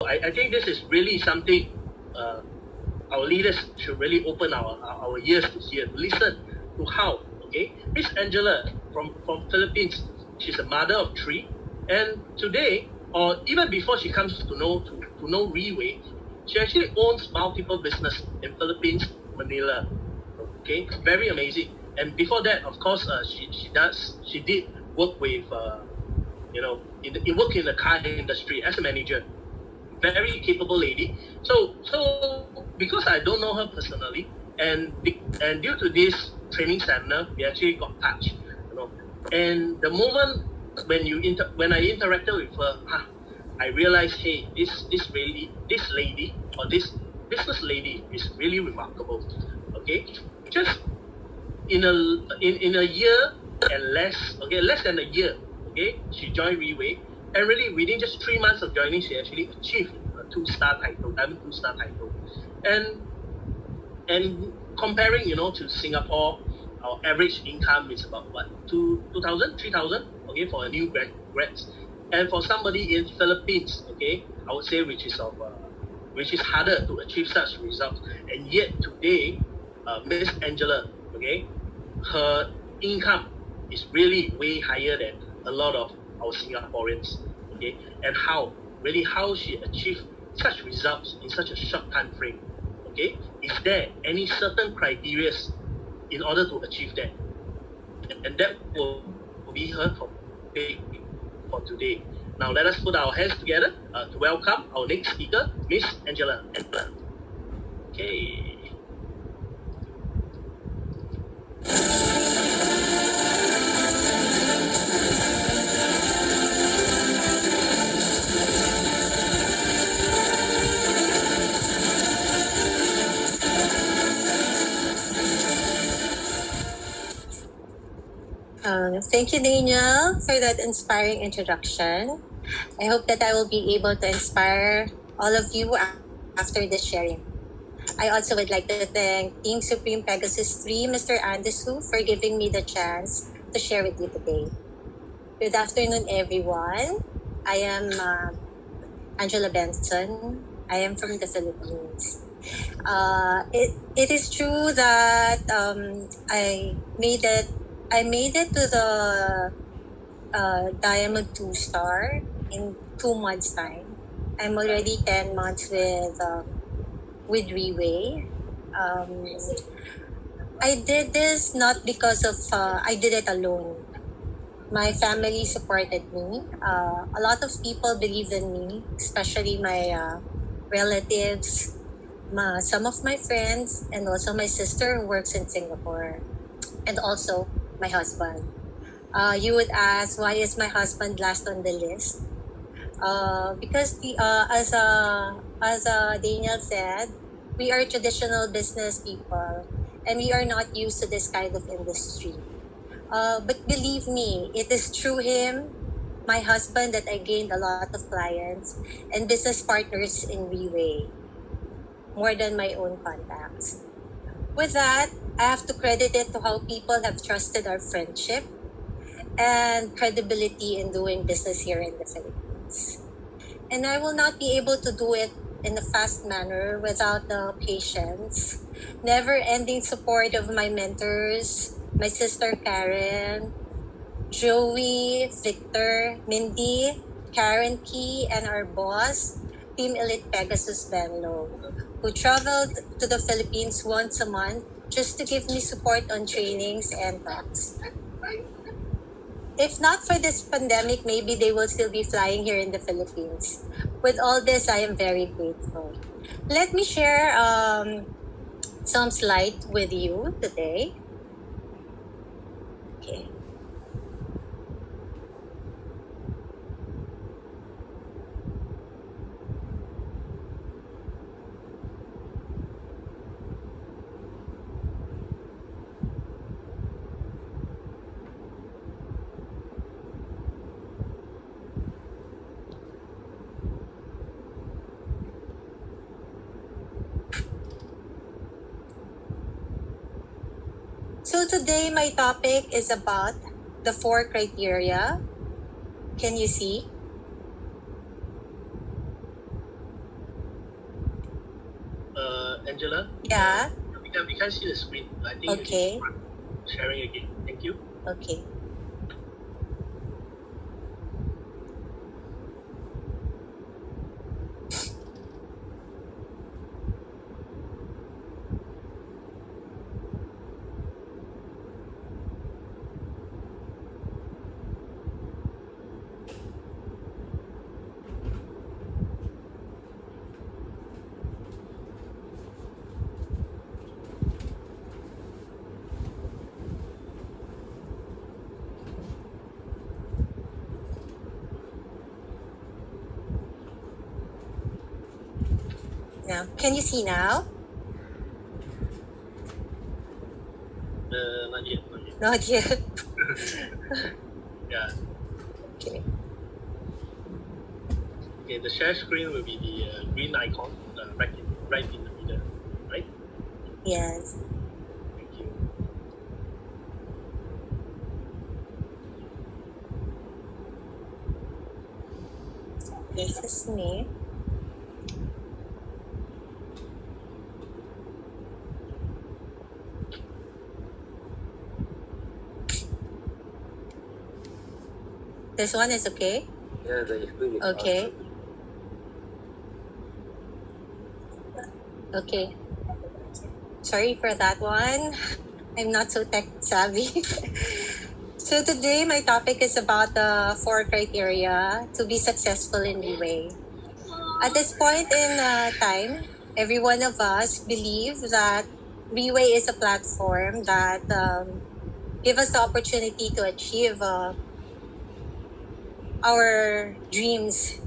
I think this is really something our leaders should really open our ears to hear, to listen to how. Okay, Miss Angela from Philippines, she's a mother of 3, and today, or even before she comes to know Reway, she actually owns multiple business in Philippines, Manila. Okay, very amazing. And before that, of course, she did work with work in the car industry as a manager. Very capable lady. So because I don't know her personally, and due to this training seminar, we actually got touched. And the moment when I interacted with her, I realized, hey, this lady or this business lady is really remarkable. Okay, just in a year and less than a year, okay, she joined Reway, and really within just 3 months of joining, she actually achieved a 2-star title, diamond 2-star title, and comparing, to Singapore, our average income is about what 2,000, 3,000, okay, for a new grads, and for somebody in Philippines, okay, I would say which is harder to achieve such results, and yet today, Miss Angela, okay, her income is really way higher than a lot of our Singaporeans, okay, and how she achieved such results in such a short time frame, okay. Is there any certain criteria in order to achieve that? And that will be her topic for today. Now let us put our hands together to welcome our next speaker, Miss Angela. Okay. Thank you, Daniel, for that inspiring introduction. I hope that I will be able to inspire all of you after this sharing. I also would like to thank Team Supreme Pegasus 3, Mr. Andesu, for giving me the chance to share with you today. Good afternoon, everyone. I am Angela Benzon. I am from the Philippines. It is true that I made it to the Diamond 2-star in 2 months' time. I'm already 10 months with Reway. I did this not because of I did it alone. My family supported me. A lot of people believed in me, especially my relatives, some of my friends, and also my sister who works in Singapore, and also my husband. You would ask, why is my husband last on the list? Because as Daniel said, we are traditional business people, and we are not used to this kind of industry. But believe me, it is through him, my husband, that I gained a lot of clients and business partners in Reway, more than my own contacts. With that, I have to credit it to how people have trusted our friendship and credibility in doing business here in the Philippines. And I will not be able to do it in a fast manner without the patience, never-ending support of my mentors, my sister Karen, Joey, Victor, Mindy, Karen Key, and our boss, Team Elite Pegasus Benlo, who traveled to the Philippines once a month just to give me support on trainings and talks. If not for this pandemic, maybe they will still be flying here in the Philippines. With all this, I am very grateful. Let me share some slides with you today. Okay. So today my topic is about the 4 criteria. Can you see? Angela. Yeah. We can't see the screen. I think you Okay. need to sharing again. Thank you. Okay. Now, can you see now? Not yet. Not yet. Yeah. Okay. Okay. The share screen will be the green icon, right in the middle, right? Yes. Thank you. This is me. This one is okay? Yeah, the screen is Okay. Okay. Sorry for that one. I'm not so tech savvy. So today my topic is about the 4 criteria to be successful in Leeway. At this point in time, every one of us believe that Leeway is a platform that give us the opportunity to achieve our dreams,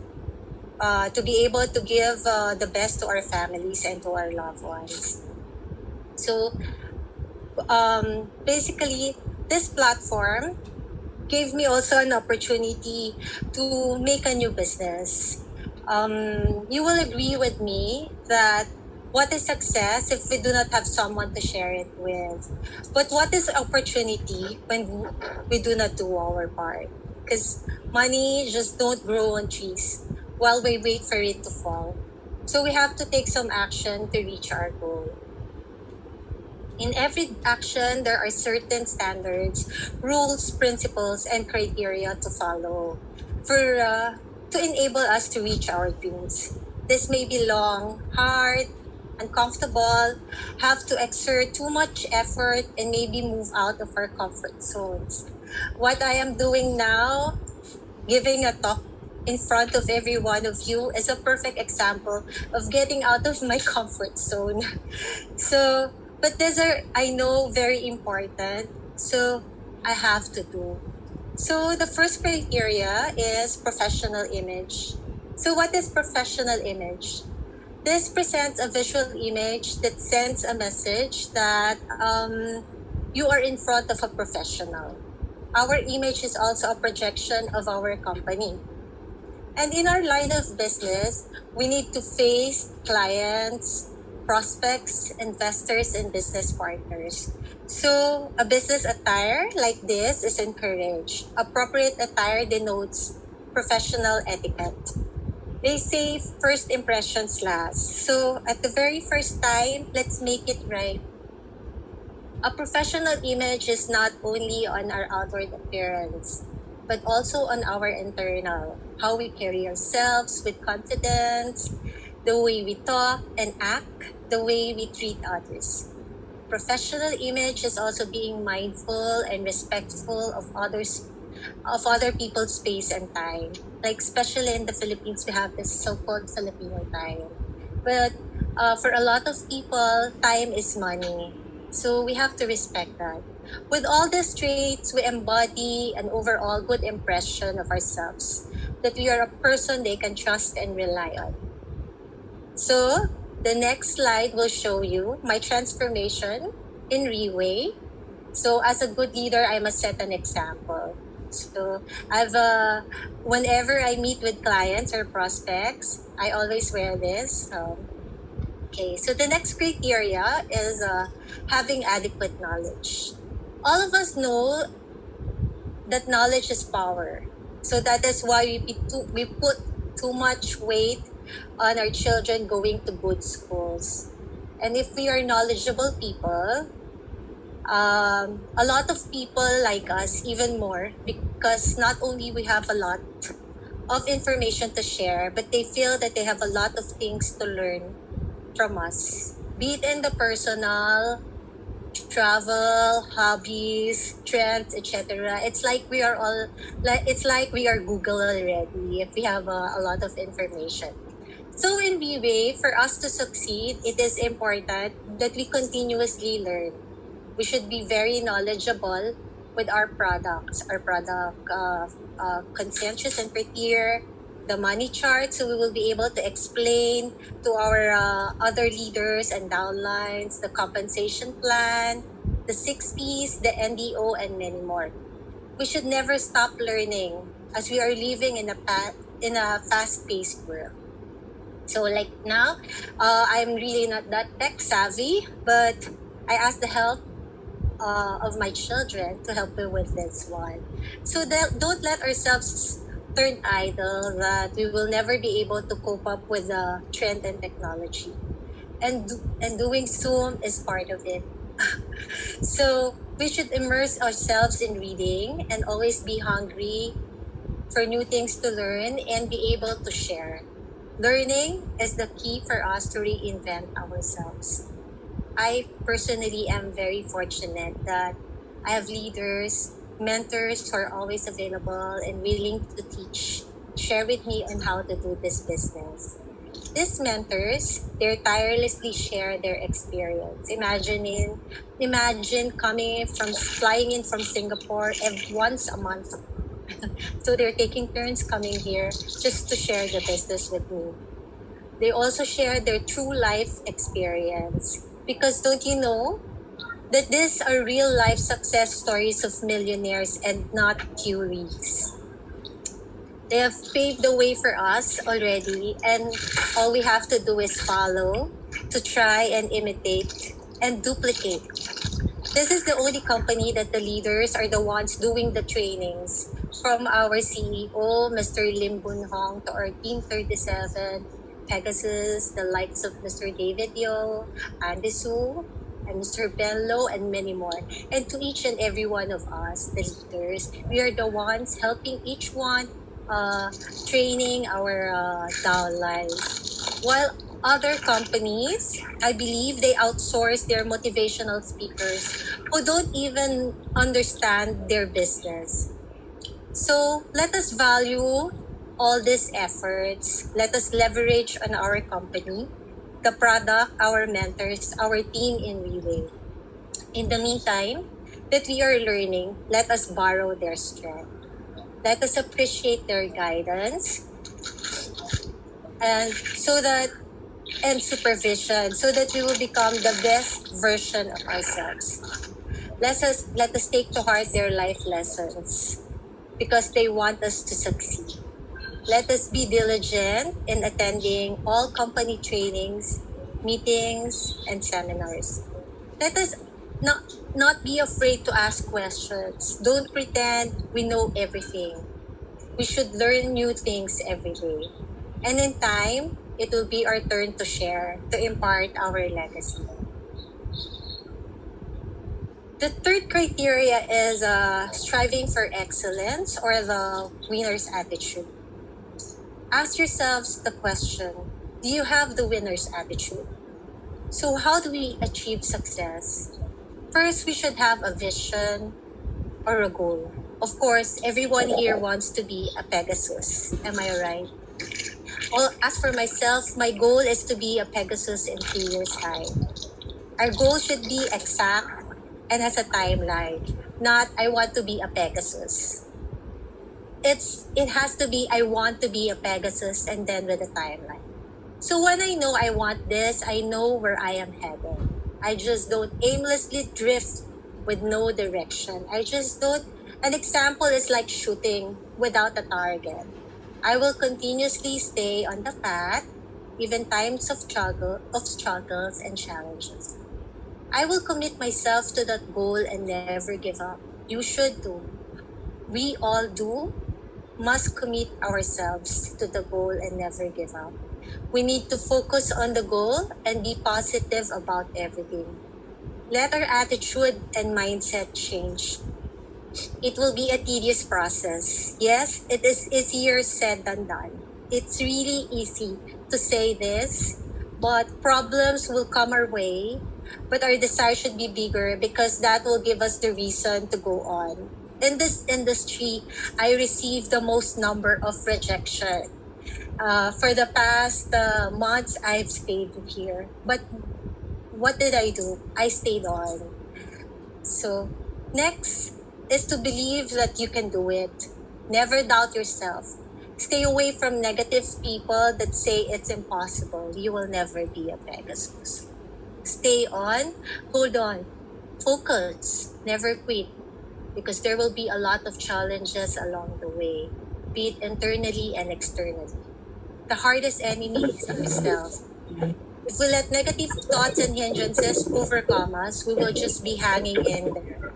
to be able to give the best to our families and to our loved ones. So basically, this platform gave me also an opportunity to make a new business. You will agree with me that what is success if we do not have someone to share it with? But what is opportunity when we do not do our part? Because money just don't grow on trees while we wait for it to fall. So we have to take some action to reach our goal. In every action, there are certain standards, rules, principles, and criteria to follow to enable us to reach our dreams. This may be long, hard, uncomfortable, have to exert too much effort, and maybe move out of our comfort zones. What I am doing now, giving a talk in front of every one of you, is a perfect example of getting out of my comfort zone. So, but these are, I know, very important. So, I have to do. So, the first criteria is professional image. So, what is professional image? This presents a visual image that sends a message that you are in front of a professional. Our image is also a projection of our company. And in our line of business, we need to face clients, prospects, investors, and business partners. So, a business attire like this is encouraged. Appropriate attire denotes professional etiquette. They say first impressions last. So, at the very first time, let's make it right. A professional image is not only on our outward appearance, but also on our internal, how we carry ourselves with confidence, the way we talk and act, the way we treat others. Professional image is also being mindful and respectful of other people's space and time. Like especially in the Philippines, we have this so-called Filipino time. But for a lot of people, time is money. So we have to respect that. With all these traits, we embody an overall good impression of ourselves, that we are a person they can trust and rely on. So the next slide will show you my transformation in Reway. So as a good leader, I must set an example. So I've whenever I meet with clients or prospects, I always wear this. Okay, so the next criteria is having adequate knowledge. All of us know that knowledge is power. So that is why we put too much weight on our children going to good schools. And if we are knowledgeable people, a lot of people like us even more, because not only we have a lot of information to share, but they feel that they have a lot of things to learn from us, be it in the personal, travel, hobbies, trends, etc. It's like we are all like it's like we are Google already if we have a lot of information. So in BWay, for us to succeed, it is important that we continuously learn. We should be very knowledgeable with our products, our product conscientious and prettier, the money chart, so we will be able to explain to our other leaders and downlines the compensation plan, the 6Ps, the NDO, and many more. We should never stop learning as we are living in a fast-paced world. So like now, I'm really not that tech savvy, but I ask the help of my children to help me with this one. So don't let ourselves turn idle that we will never be able to cope up with the trend and technology. And doing Zoom is part of it. So we should immerse ourselves in reading and always be hungry for new things to learn and be able to share. Learning is the key for us to reinvent ourselves. I personally am very fortunate that I have leaders, mentors who are always available and willing to teach, share with me on how to do this business. These mentors, they tirelessly share their experience. Imagine flying in from Singapore once a month. So they're taking turns coming here just to share the business with me. They also share their true life experience. Because don't you know that these are real life success stories of millionaires and not theories? They have paved the way for us already, and all we have to do is follow, to try and imitate and duplicate. This is the only company that the leaders are the ones doing the trainings, from our CEO, Mr. Lim Boon Hong, to our Team 37, Pegasus, the likes of Mr. David Yo, Andy Su, and Mr. Bello, and many more. And to each and every one of us, the leaders, we are the ones helping each one, training our downlines. While other companies, I believe they outsource their motivational speakers who don't even understand their business. So let us value all these efforts. Let us leverage on our company, the product, our mentors, our team in Relay. In the meantime, that we are learning, let us borrow their strength. Let us appreciate their guidance and supervision, so that we will become the best version of ourselves. Let us take to heart their life lessons because they want us to succeed. Let us be diligent in attending all company trainings, meetings, and seminars. Let us not be afraid to ask questions. Don't pretend we know everything. We should learn new things every day. And in time, it will be our turn to share, to impart our legacy. The third criteria is striving for excellence, or the winner's attitude. Ask yourselves the question, do you have the winner's attitude? So how do we achieve success? First, we should have a vision or a goal. Of course, everyone here wants to be a Pegasus. Am I right? Well, as for myself, my goal is to be a Pegasus in 3 years' time. Our goal should be exact and has a timeline, not I want to be a Pegasus. It has to be I want to be a Pegasus and then with a timeline. So when I know I want this, I know where I am headed. I just don't aimlessly drift with no direction. An example is like shooting without a target. I will continuously stay on the path, even times of struggles and challenges. I will commit myself to that goal and never give up. You should too. We all do must commit ourselves to the goal and never give up. We need to focus on the goal and be positive about everything. Let our attitude and mindset change. It will be a tedious process. Yes, it is easier said than done. It's really easy to say this, but problems will come our way. But our desire should be bigger because that will give us the reason to go on. In this industry, I received the most number of rejection. For the past months, I've stayed here. But what did I do? I stayed on. So, next is to believe that you can do it. Never doubt yourself. Stay away from negative people that say it's impossible. You will never be a Pegasus. Stay on, hold on, focus, never quit, because there will be a lot of challenges along the way, be it internally and externally. The hardest enemy is yourself. If we let negative thoughts and hindrances overcome us, we will just be hanging in there.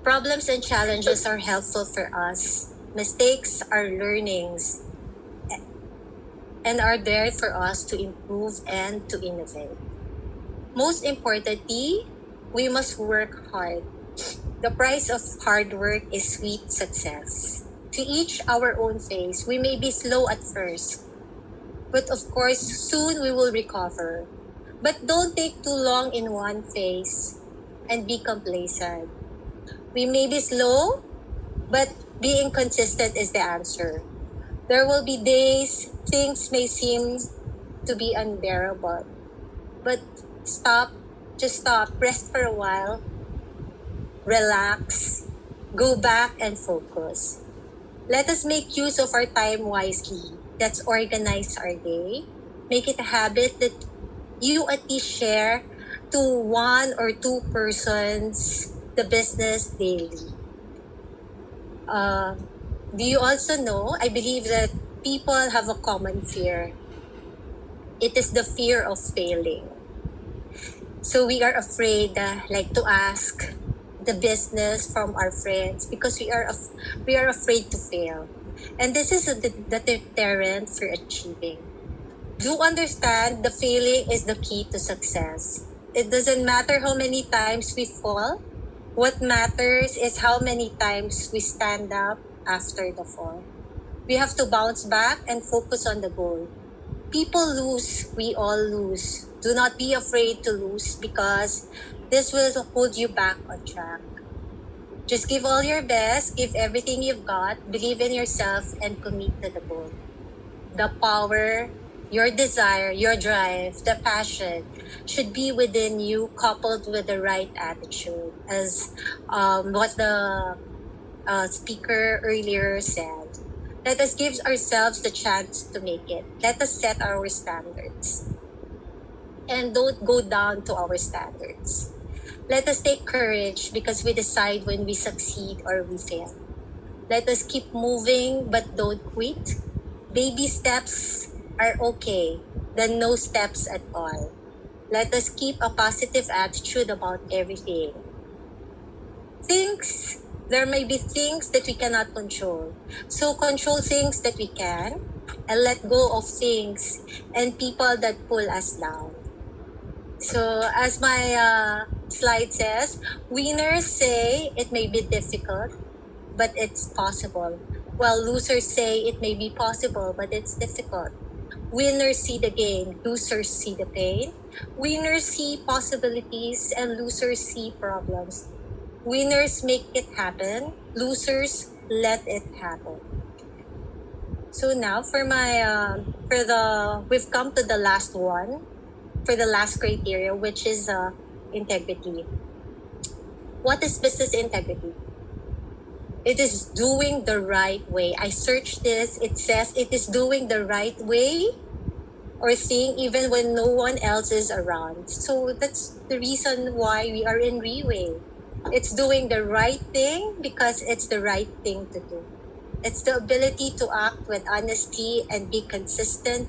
Problems and challenges are helpful for us. Mistakes are learnings and are there for us to improve and to innovate. Most importantly, we must work hard. The price of hard work is sweet success. To each our own phase, we may be slow at first, but of course, soon we will recover. But don't take too long in one phase and be complacent. We may be slow, but being consistent is the answer. There will be days things may seem to be unbearable, but stop, just stop, rest for a while, relax, go back and focus. Let us make use of our time wisely. Let's organize our day. Make it a habit that you at least share to one or two persons the business daily. Do you also know, I believe that people have a common fear. It is the fear of failing. So we are afraid to ask the business from our friends because we are afraid to fail. And this is the deterrent for achieving. Do understand the failing is the key to success. It doesn't matter how many times we fall. What matters is how many times we stand up after the fall. We have to bounce back and focus on the goal. People lose, we all lose. Do not be afraid to lose because this will hold you back on track. Just give all your best, give everything you've got, believe in yourself, and commit to the goal. The power, your desire, your drive, the passion should be within you, coupled with the right attitude, as what the speaker earlier said. Let us give ourselves the chance to make it. Let us set our standards. And don't go down to our standards. Let us take courage because we decide when we succeed or we fail. Let us keep moving but don't quit. Baby steps are okay, then no steps at all. Let us keep a positive attitude about everything. There may be things that we cannot control. So control things that we can and let go of things and people that pull us down. So as my slide says, winners say it may be difficult, but it's possible. While losers say it may be possible, but it's difficult. Winners see the gain, losers see the pain. Winners see possibilities and losers see problems. Winners make it happen, losers let it happen. So now we've come to the last one, for the last criteria, which is integrity. What is business integrity? It is doing the right way. I searched this, it says it is doing the right way or thing even when no one else is around. So that's the reason why we are in Reway. It's doing the right thing because it's the right thing to do. It's the ability to act with honesty and be consistent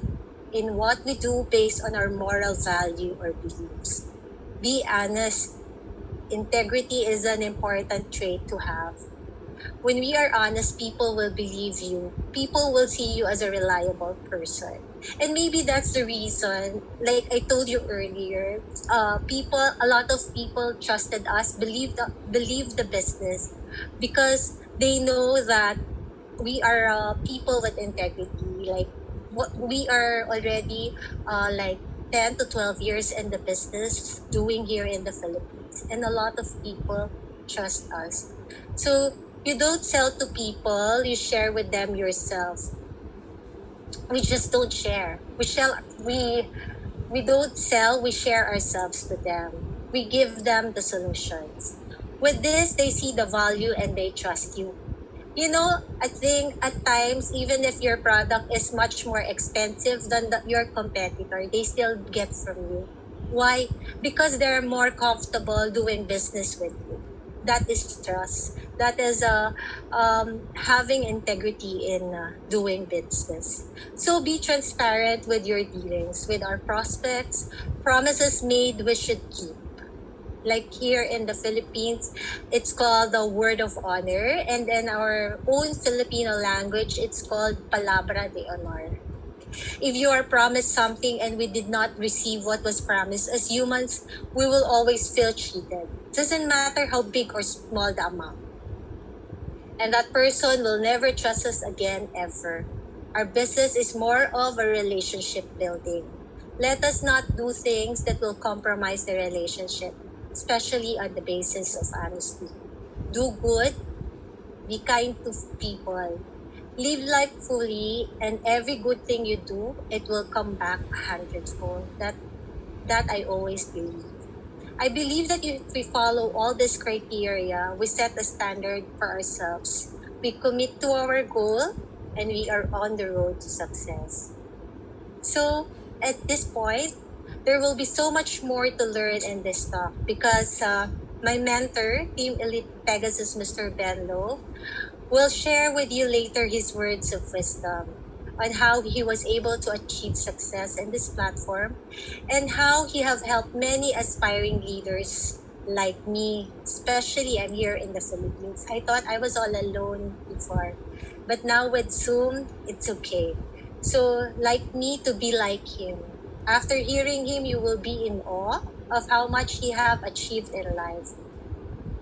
in what we do based on our moral value or beliefs. Be honest. Integrity is an important trait to have. When we are honest, people will believe you. People will see you as a reliable person. And maybe that's the reason, like I told you earlier, a lot of people trusted us, believed the business because they know that we are people with integrity. Like what we are already like 10 to 12 years in the business doing here in the Philippines. And a lot of people trust us. So you don't sell to people, you share with them yourself. We just don't share. We don't sell, we share ourselves to them. We give them the solutions. With this, they see the value and they trust you. You know, I think at times, even if your product is much more expensive than your competitor, they still get from you. Why? Because they're more comfortable doing business with you. That is trust. That is having integrity in doing business. So be transparent with your dealings, with our prospects. Promises made we should keep. Like here in the Philippines, it's called the word of honor. And in our own Filipino language, it's called palabra de honor. If you are promised something and we did not receive what was promised, as humans, we will always feel cheated. Doesn't matter how big or small the amount. And that person will never trust us again ever. Our business is more of a relationship building. Let us not do things that will compromise the relationship, especially on the basis of honesty. Do good, be kind to people, live life fully, and every good thing you do, it will come back a hundredfold. That I always believe. I believe that if we follow all these criteria, we set a standard for ourselves. We commit to our goal, and we are on the road to success. So at this point, there will be so much more to learn in this talk because my mentor, Team Elite Pegasus, Mr. Benlo, will share with you later his words of wisdom on how he was able to achieve success in this platform and how he have helped many aspiring leaders like me, especially I'm here in the Philippines. I thought I was all alone before, but now with Zoom, it's okay. So like me to be like him. After hearing him, you will be in awe of how much he have achieved in life.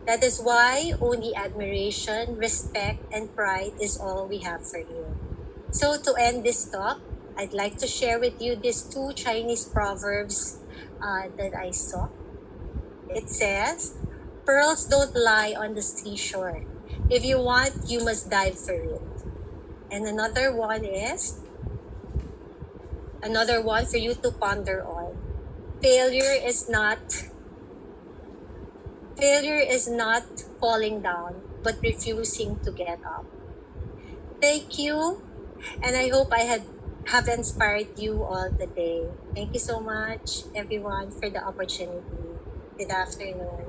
That is why only admiration, respect, and pride is all we have for him. So to end this talk, I'd like to share with you these two Chinese proverbs that I saw. It says, pearls don't lie on the seashore. If you want, you must dive for it. And another one for you to ponder on. Failure is not falling down, but refusing to get up. Thank you, and I hope I have inspired you all today. Thank you so much, everyone, for the opportunity. Good afternoon.